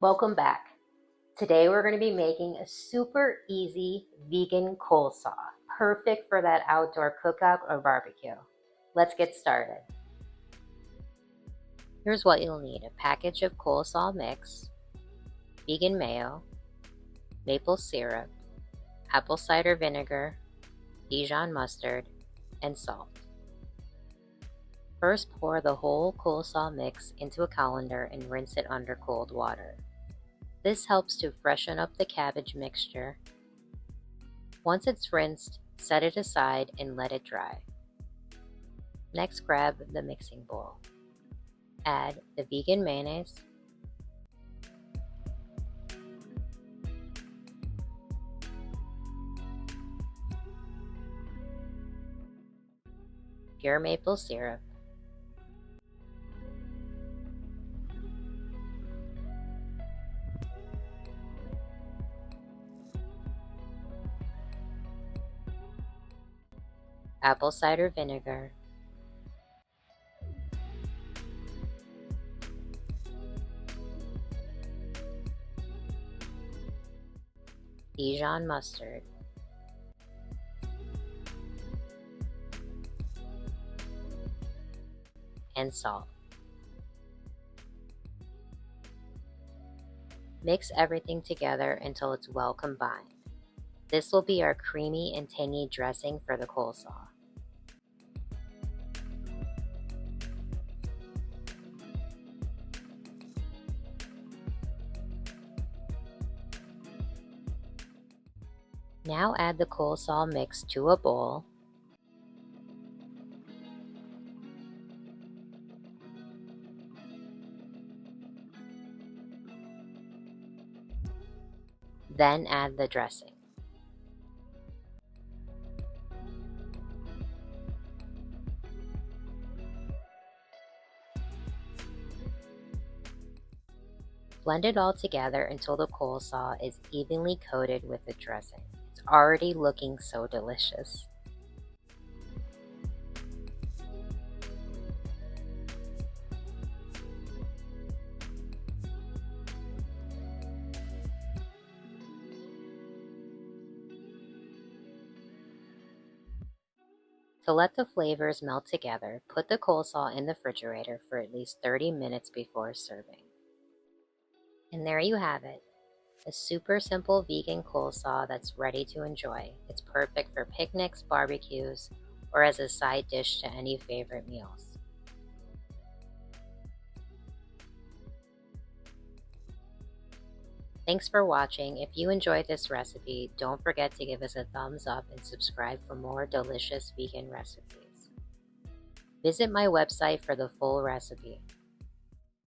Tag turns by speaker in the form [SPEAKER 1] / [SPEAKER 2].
[SPEAKER 1] Welcome back. Today we're going to be making a super easy vegan coleslaw, perfect for that outdoor cookout or barbecue. Let's get started. Here's what you'll need: a package of coleslaw mix, vegan mayo, maple syrup, apple cider vinegar, Dijon mustard, and salt. First, pour the whole coleslaw mix into a colander and rinse it under cold water. This helps to freshen up the cabbage mixture. Once it's rinsed, set it aside and let it dry. Next, grab the mixing bowl. Add the vegan mayonnaise, pure maple syrup, apple cider vinegar, Dijon mustard, and salt. Mix everything together until it's well combined. This will be our creamy and tangy dressing for the coleslaw. Now add the coleslaw mix to a bowl. Then add the dressing. Blend it all together until the coleslaw is evenly coated with the dressing. It's already looking so delicious. To let the flavors melt together, put the coleslaw in the refrigerator for at least 30 minutes before serving. And there you have it, a super simple vegan coleslaw that's ready to enjoy. It's perfect for picnics, barbecues, or as a side dish to any favorite meals. Thanks for watching. If you enjoyed this recipe, don't forget to give us a thumbs up and subscribe for more delicious vegan recipes. Visit my website for the full recipe.